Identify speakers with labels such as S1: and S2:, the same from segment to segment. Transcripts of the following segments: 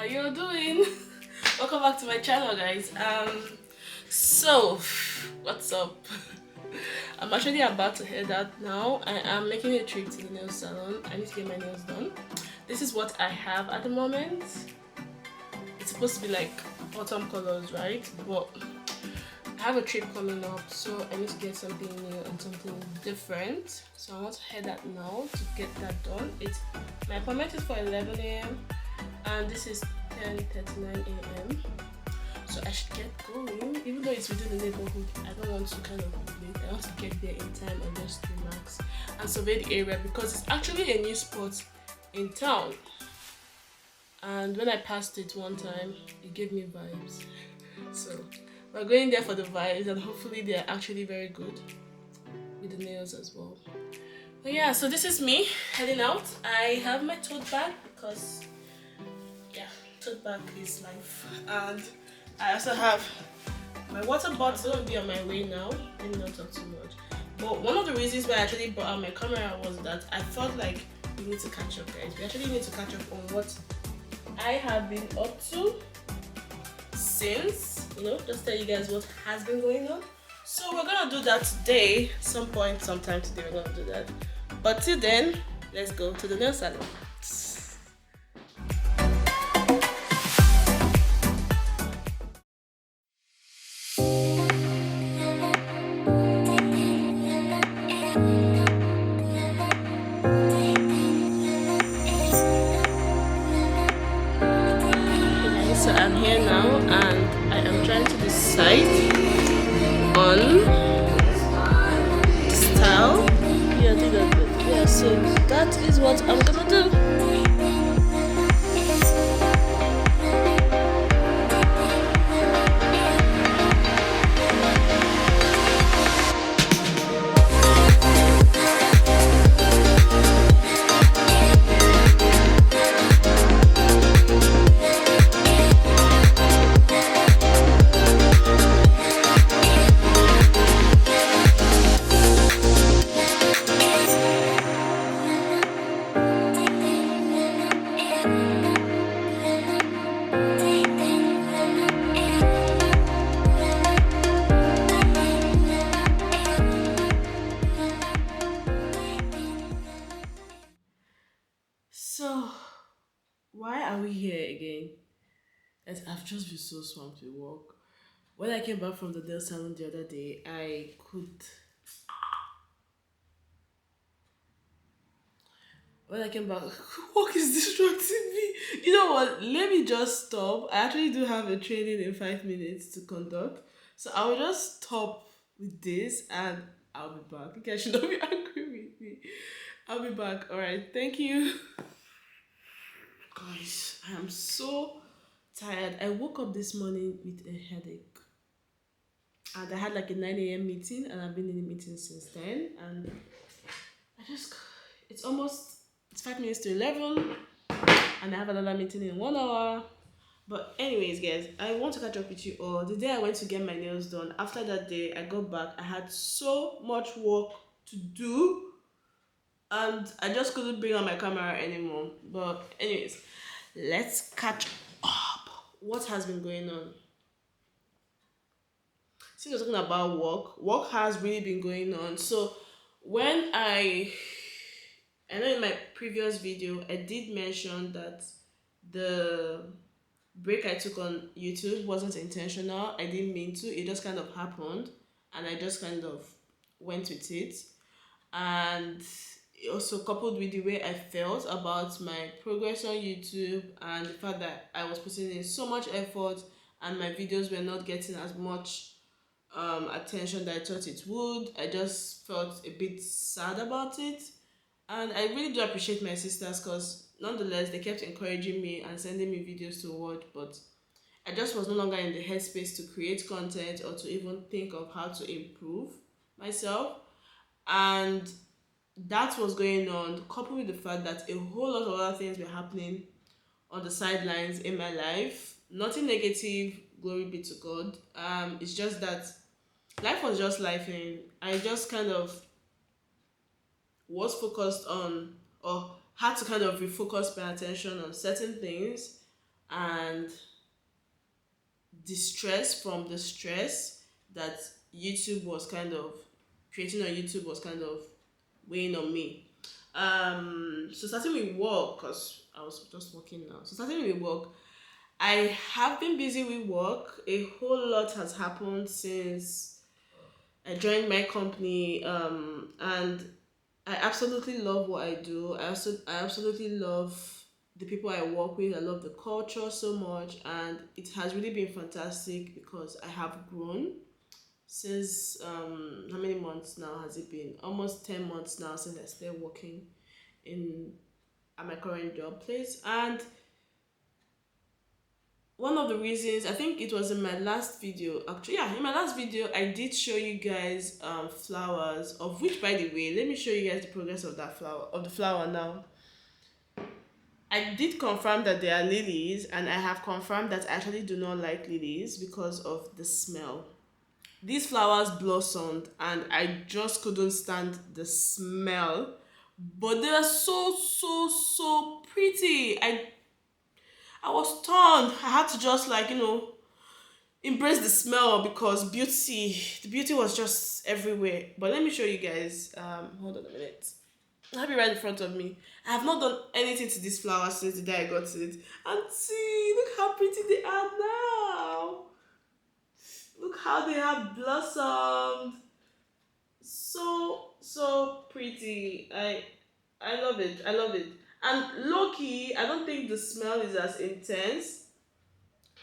S1: How you doing? Welcome back to my channel, guys. So what's up? I'm actually about to head out now. I am making a trip to the nail salon. I need to get my nails done. This is what I have at the moment. It's supposed to be like autumn colors, right? But I have a trip coming up, so I need to get something new and something different. So I want to head out now to get that done. My appointment is for 11 a.m. and this is 10:39 a.m. So I should get going, even though it's within the neighborhood. I don't want to kind of be late. I want to get there in time and just relax and survey the area because it's actually a new spot in town. And when I passed it one time, it gave me vibes. So we're going there for the vibes, and hopefully they're actually very good with the nails as well. But yeah, so this is me heading out. I have my tote bag because yeah, tote bag is life. And I also have my water bottle. Will be on my way now. Let me not talk too much. But one of the reasons why I actually brought out my camera was that I felt like we need to catch up, guys. We actually need to catch up on what I have been up to since, just tell you guys what has been going on. So we're gonna do that today, sometime today we're gonna do that. But till then, let's go to the nail salon. So I'm here now and I am trying to decide on the style. Yeah, I think that's good. Yeah, so that is what I'm gonna do. So, why are we here again? As I've just been so swamped with work. When I came back from the nail salon the other day, when I came back, work is distracting me. You know what? Let me just stop. I actually do have a training in 5 minutes to conduct. So I will just stop with this and I'll be back. You guys should not be angry with me. I'll be back. Alright, thank you. Guys, I am so tired. I woke up this morning with a headache. And I had like a 9 a.m. meeting and I've been in the meeting since then. And it's 5 minutes to 11 and I have another meeting in 1 hour. But anyways, guys, I want to catch up with you all. The day I went to get my nails done, after that day, I got back. I had so much work to do and I just couldn't bring on my camera anymore. But anyways, let's catch up. What has been going on? Since we're talking about work has really been going on. So when I know in my previous video I did mention that the break I took on YouTube wasn't intentional. I didn't mean to. It just kind of happened and I just kind of went with it. And also coupled with the way I felt about my progress on YouTube and the fact that I was putting in so much effort and my videos were not getting as much attention that I thought it would. I just felt a bit sad about it. And I really do appreciate my sisters because nonetheless they kept encouraging me and sending me videos to watch, but I just was no longer in the headspace to create content or to even think of how to improve myself. And that was going on, coupled with the fact that a whole lot of other things were happening on the sidelines in my life. Nothing negative, glory be to God. It's just that life was just life, and I just kind of was focused on, or had to kind of refocus my attention on certain things, and distress from the stress that YouTube was kind of creating on YouTube was kind of weighing on me. So starting with work, because I was just working now. So starting with work, I have been busy with work. A whole lot has happened since I joined my company, and I absolutely love what I do. I absolutely love the people I work with. I love the culture so much, and it has really been fantastic because I have grown since how many months now has it been? Almost 10 months now since I started working in at my current job place. And one of the reasons, I think it was in my last video, actually, yeah, in my last video I did show you guys flowers, of which, by the way, let me show you guys the progress of that flower, of the flower now. I did confirm that they are lilies, and I have confirmed that I actually do not like lilies because of the smell. These flowers blossomed and I just couldn't stand the smell, but they are so pretty. I was torn. I had to just, like, embrace the smell because the beauty was just everywhere. But let me show you guys. Hold on a minute. I have it right in front of me. I have not done anything to this flower since the day I got it. And see, look how pretty they are now. Look how they have blossomed. So pretty. I love it. I love it. And low key, I don't think the smell is as intense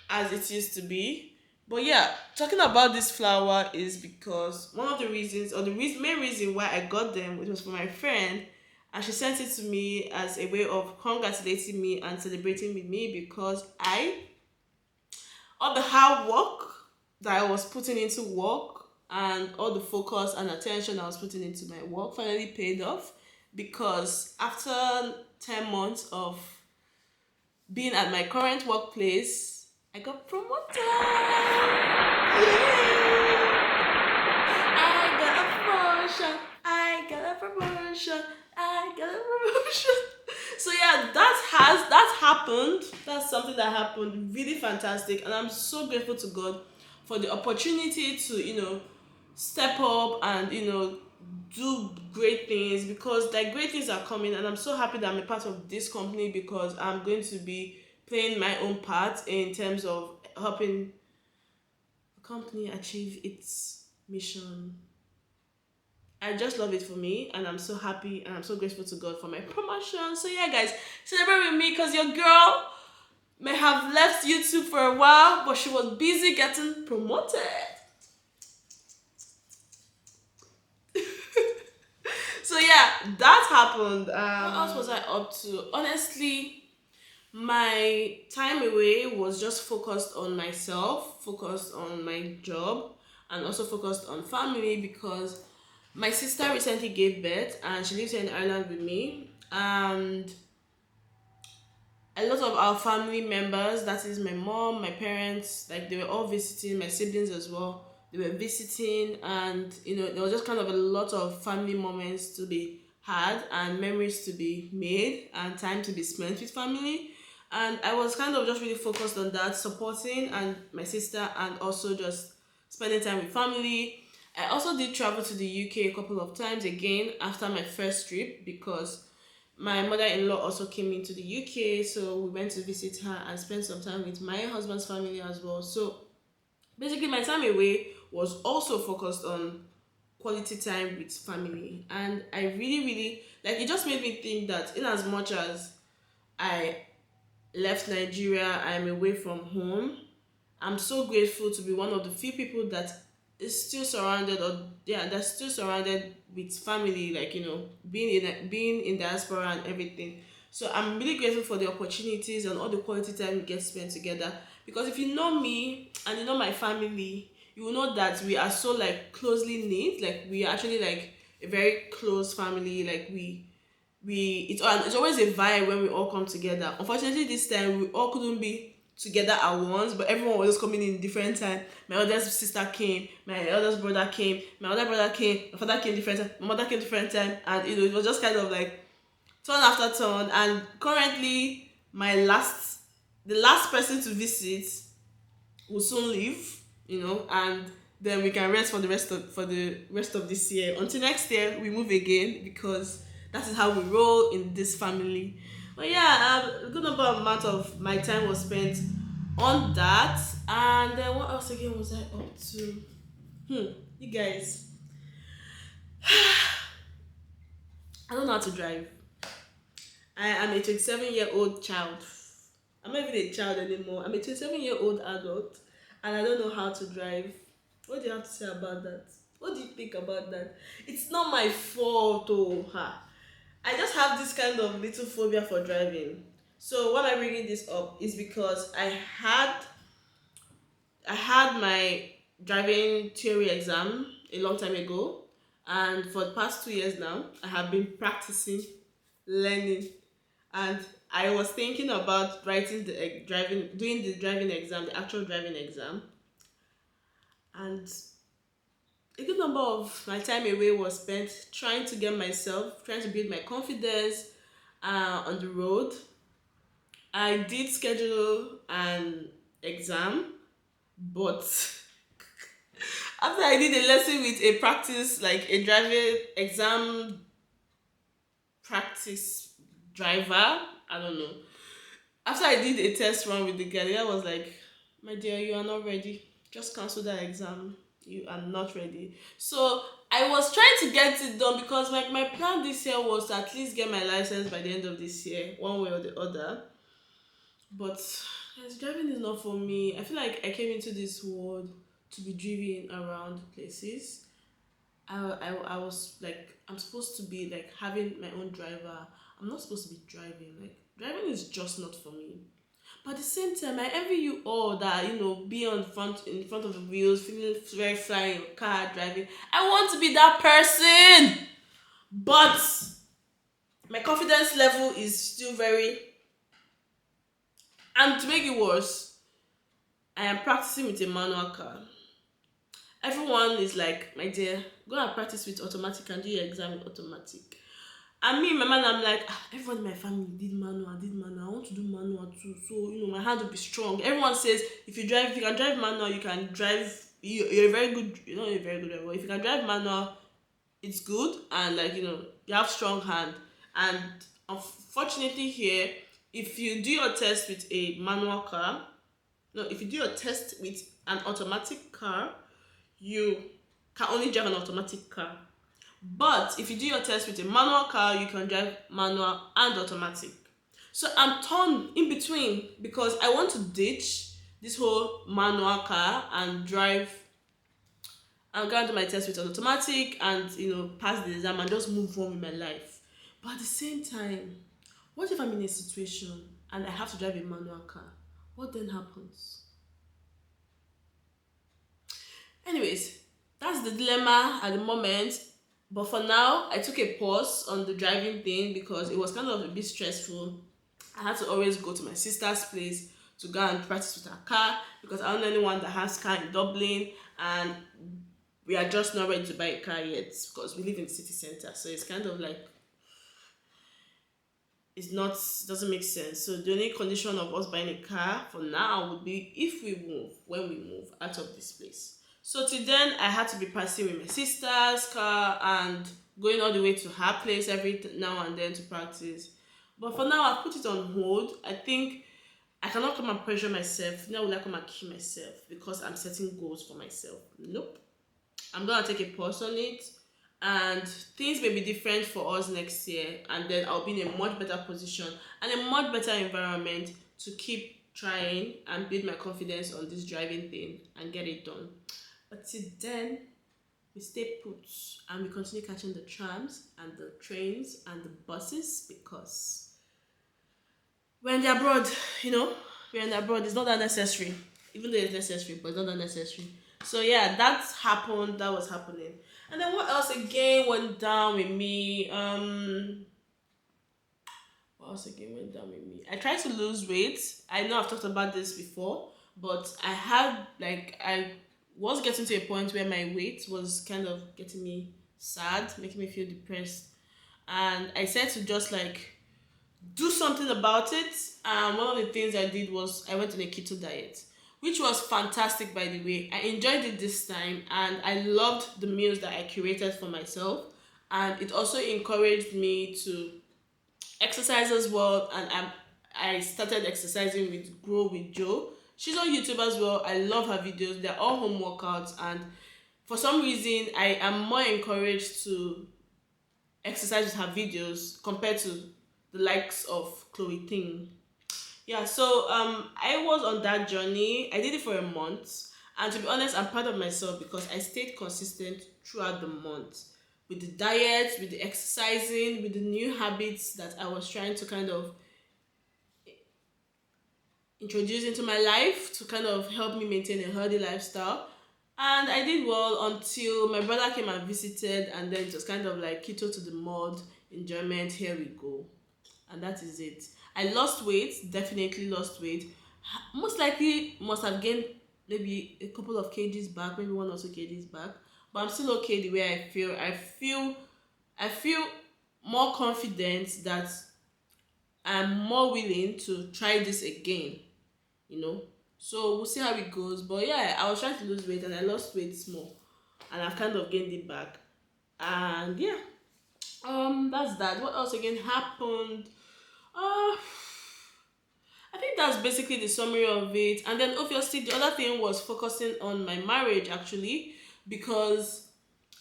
S1: as it used to be. But yeah, talking about this flower is because one of the reasons, or the main reason why I got them, it was for my friend, and she sent it to me as a way of congratulating me and celebrating with me because all the hard work that I was putting into work and all the focus and attention I was putting into my work finally paid off, because after 10 months of being at my current workplace, I got promoted. Yay! I got a promotion. I got a promotion. I got a promotion. So yeah, that happened. That's something that happened. Really fantastic, and I'm so grateful to God for the opportunity to step up and do great things, because like great things are coming, and I'm so happy that I'm a part of this company because I'm going to be playing my own part in terms of helping the company achieve its mission. I just love it for me, and I'm so happy and I'm so grateful to God for my promotion. So yeah, guys, celebrate with me because your girl may have left YouTube for a while, but she was busy getting promoted. So yeah, that happened. What else was I up to? Honestly, my time away was just focused on myself, focused on my job, and also focused on family because my sister recently gave birth and she lives here in Ireland with me. And a lot of our family members, that is my mom, my parents, like they were all visiting, my siblings as well. They were visiting, and there was just kind of a lot of family moments to be had and memories to be made and time to be spent with family. And I was kind of just really focused on that, supporting and my sister, and also just spending time with family. I also did travel to the UK a couple of times again after my first trip because my mother-in-law also came into the UK, so we went to visit her and spend some time with my husband's family as well. So basically my time away was also focused on quality time with family, and I really like it. Just made me think that in as much as I left Nigeria, I'm away from home, I'm so grateful to be one of the few people that is still surrounded, or yeah, that's still surrounded with family, like being in diaspora and everything. So I'm really grateful for the opportunities and all the quality time we get spent together. Because if you know me and you know my family, you will know that we are so like closely knit. Like we are actually like a very close family. Like it's always a vibe when we all come together. Unfortunately, this time we all couldn't be together at once, but everyone was just coming in different time. My eldest sister came, my eldest brother came, my other brother came, my father came different time, my mother came different time, and it was just kind of like turn after turn. And currently, my last the last person to visit will soon leave, and then we can rest for the rest of this year. Until next year, we move again because that is how we roll in this family. But yeah, a good number of amount of my time was spent on that. And then what else again was I up to? You guys, I don't know how to drive. I am a 27-year-old child. I'm not even a child anymore. I'm a 27-year-old adult and I don't know how to drive. What do you have to say about that? What do you think about that? It's not my fault, oh, ha. I just have this kind of little phobia for driving. So why am I bringing this up is because I had my driving theory exam a long time ago, and for the past 2 years now, I have been practicing, learning, and I was thinking about writing the doing the driving exam, the actual driving exam, and a good number of my time away was spent trying to build my confidence on the road. I did schedule an exam, but after I did a lesson with a practice, like a driving exam practice driver, I don't know. After I did a test run with the guy was like, "My dear, you are not ready. Just cancel that exam. You are not ready." So I was trying to get it done because my plan this year was to at least get my license by the end of this year, one way or the other. But yes, driving is not for me. I feel like I came into this world to be driven around places. I was like, I'm supposed to be like having my own driver. I'm not supposed to be driving. Like, driving is just not for me. But at the same time, I envy you all that be in front of the wheels, feeling very fly in your car, driving. I want to be that person, but my confidence level is still very. And to make it worse, I am practicing with a manual car. Everyone is like, "My dear, go and practice with automatic and do your exam with automatic." And me, my man, I'm like, everyone in my family did manual, did manual. I want to do manual too. So, my hand will be strong. Everyone says if you can drive manual, you can drive. You're a very good, you're not a very good driver. If you can drive manual, it's good. And, like, you have strong hand. And unfortunately, here, if you do your test with a manual car, no, if you do your test with an automatic car, you can only drive an automatic car. But if you do your test with a manual car, you can drive manual and automatic. So I'm torn in between because I want to ditch this whole manual car and drive and go and do my test with an automatic and pass the exam and just move on with my life. But at the same time, what if I'm in a situation and I have to drive a manual car? What then happens? Anyways, that's the dilemma at the moment. But for now, I took a pause on the driving thing because it was kind of a bit stressful. I had to always go to my sister's place to go and practice with her car because I don't know anyone that has car in Dublin, and we are just not ready to buy a car yet because we live in the city center. So it's kind of like it's not doesn't make sense. So the only condition of us buying a car for now would be if we move, when we move out of this place. So till then, I had to be passing with my sister's car and going all the way to her place every now and then to practice. But for now, I've put it on hold. I think I cannot come and pressure myself. Now will I come and kill myself because I'm setting goals for myself? Nope. I'm gonna take a pause on it, and things may be different for us next year, and then I'll be in a much better position and a much better environment to keep trying and build my confidence on this driving thing and get it done. But till then, we stay put and we continue catching the trams and the trains and the buses because we're in the abroad, we're in the abroad. It's not that necessary, even though it's necessary, but it's not that necessary. So yeah, that's happened. That was happening. And then what else again went down with me? What else again went down with me? I tried to lose weight. I know I've talked about this before, but I was getting to a point where my weight was kind of getting me sad, making me feel depressed. And I said to just like do something about it. One of the things I did was I went on a keto diet, which was fantastic, by the way. I enjoyed it this time, and I loved the meals that I curated for myself. And it also encouraged me to exercise as well. And I started exercising with Grow with Joe. She's on YouTube as well. I love her videos. They're all home workouts, and for some reason I am more encouraged to exercise with her videos compared to the likes of Chloe Ting. Yeah, so I was on that journey. I did it for a month, and to be honest, I'm proud of myself because I stayed consistent throughout the month with the diet, with the exercising, with the new habits that I was trying to kind of introduce into my life to kind of help me maintain a healthy lifestyle. And I did well until my brother came and visited, and then it was kind of like keto to the mud, enjoyment, here we go. And that is it. I lost weight, definitely lost weight. Most likely must have gained maybe a couple of kgs back, maybe 1 or 2 kgs back. But I'm still okay the way I feel. I feel more confident that I'm more willing to try this again, you know. So we'll see how it goes. But yeah, I was trying to lose weight and I lost weight small, and I've kind of gained it back. And yeah, that's that. What else again happened? Uh I think that's basically the summary of it. And then obviously the other thing was focusing on my marriage actually, because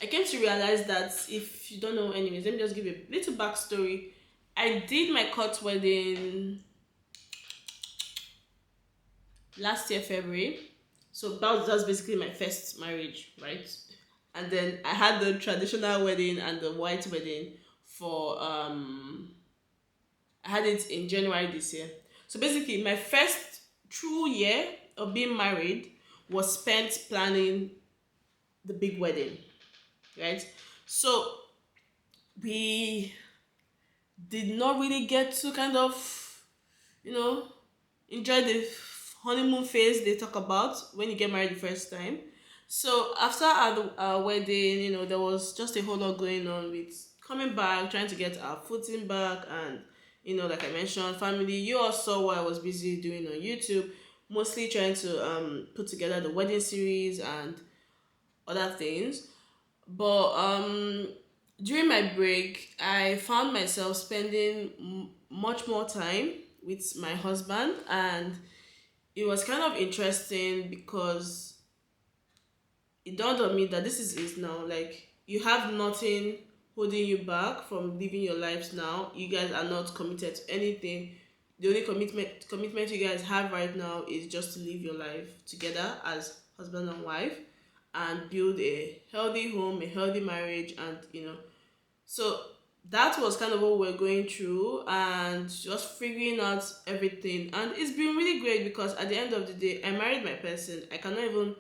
S1: I came to realize that, if you don't know, anyways, let me just give a little backstory. I did my court wedding last year February, so that's basically my first marriage, right? And then I had the traditional wedding and the white wedding for I had it in January this year. So basically, my first true year of being married was spent planning the big wedding, right? So we did not really get to kind of, you know, enjoy the honeymoon phase they talk about when you get married the first time. So after our wedding, there was just a whole lot going on with coming back, trying to get our footing back, and like I mentioned, family. You all saw what I was busy doing on YouTube, mostly trying to put together the wedding series and other things. But during my break, I found myself spending much more time with my husband, and it was kind of interesting because it dawned on me that this is it now. Like, you have nothing holding you back from living your lives now. You guys are not committed to anything. The only commitment you guys have right now is just to live your life together as husband and wife, and build a healthy home, a healthy marriage, and so that was kind of what we're going through, and just figuring out everything. And it's been really great because at the end of the day, I married my person. I cannot even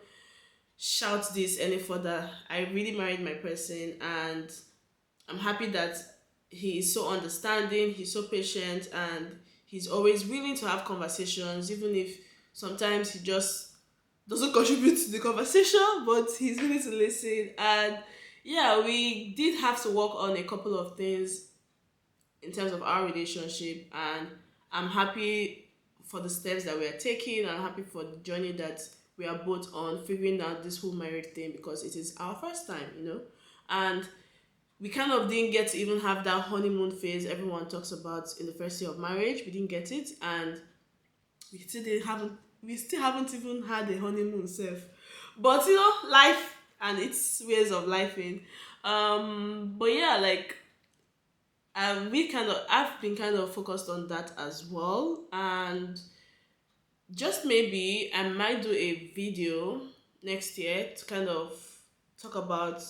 S1: shout this any further. I really married my person, and I'm happy that he is so understanding, he's so patient, and he's always willing to have conversations, even if sometimes he just doesn't contribute to the conversation, but he's willing to listen. And yeah, we did have to work on a couple of things in terms of our relationship, and I'm happy for the steps that we are taking. I'm happy for the journey that we are both on, figuring out this whole marriage thing, because it is our first time. And we kind of didn't get to even have that honeymoon phase everyone talks about in the first year of marriage. We didn't get it, and we still haven't even had a honeymoon self. But life and its ways of life in. But yeah, like, I've been kind of focused on that as well, and just maybe I might do a video next year to kind of talk about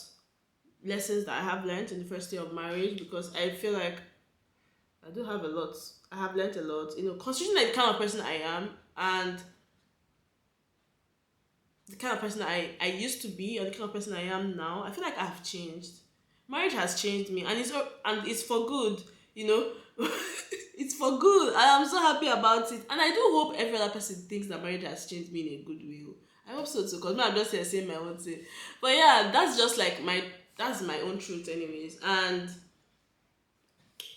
S1: lessons that I have learned in the first year of marriage, because I feel like I do have a lot. I have learned a lot, considering like the kind of person I am, and the kind of person I used to be, or the kind of person I am now. I feel like I've changed. Marriage has changed me, and it's for good. You know, it's for good. I am so happy about it, and I do hope every other person thinks that marriage has changed me in a good way. I hope so too, because I'm just here saying my own thing. But yeah, that's just like that's my own truth, anyways. And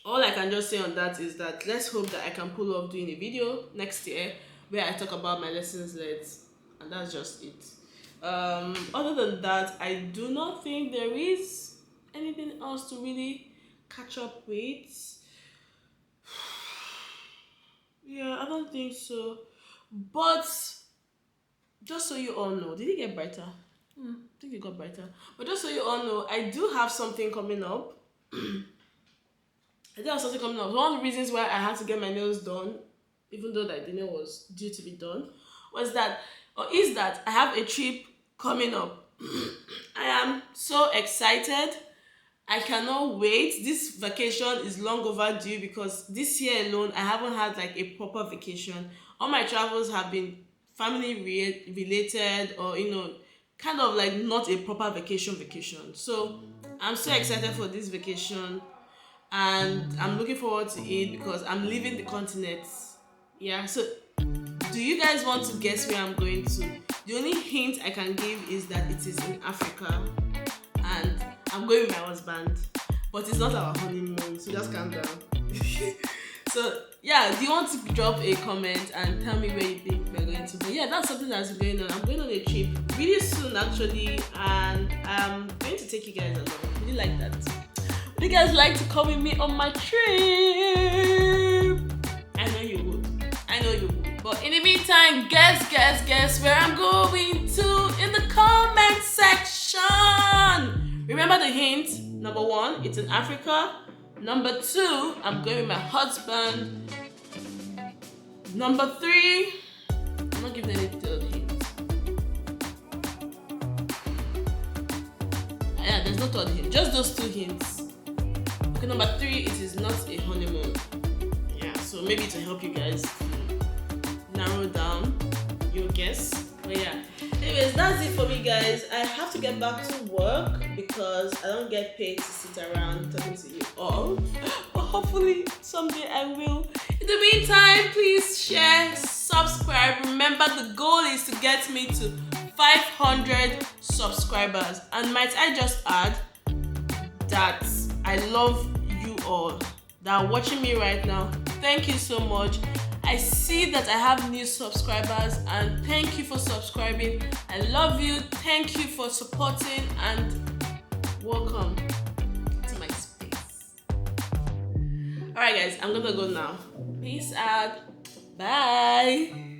S1: all I can just say on that is that let's hope that I can pull off doing a video next year where I talk about my lessons learned, and that's just it. Other than that, I do not think there is anything else to really catch up with. Yeah, I don't think so. But just so you all know, did it get brighter? I think it got brighter. But just so you all know, I do have something coming up. I do have something coming up. One of the reasons why I had to get my nails done, even though that the nail was due to be done, was that, or is that I have a trip coming up. I am so excited. I cannot wait. This vacation is long overdue because this year alone, I haven't had like a proper vacation. All my travels have been family related, or kind of like not a proper vacation. So I'm so excited for this vacation, and I'm looking forward to it because I'm leaving the continent. Yeah, so do you guys want to guess where I'm going to? The only hint I can give is that it is in Africa, and I'm going with my husband, but it's not our honeymoon, so just calm down. So yeah, do you want to drop a comment and tell me where you think we're going to? But yeah, that's something that's going on. I'm going on a trip really soon actually, and I'm going to take you guys along. Would you like that? Would you guys like to come with me on my trip? I know you would. But in the meantime, guess where I'm going to in the comment section. Remember the hint. Number 1, it's in Africa. Number 2, I'm going with my husband. Number 3, I'm not giving any third hint. Yeah, there's no third hint. Just those 2 hints. Okay, number 3, it is not a honeymoon. Yeah, so maybe to help you guys narrow down your guess. But yeah, anyways, that's it for me, guys. I have to get back to work because I don't get paid to sit around talking to you all, but hopefully someday I will. In the meantime, please share, subscribe. Remember, the goal is to get me to 500 subscribers, and might I just add that I love you all that are watching me right now. Thank you so much. I see that I have new subscribers, and thank you for subscribing. I love you. Thank you for supporting, and welcome to my space. Alright guys, I'm gonna go now. Peace out. Bye.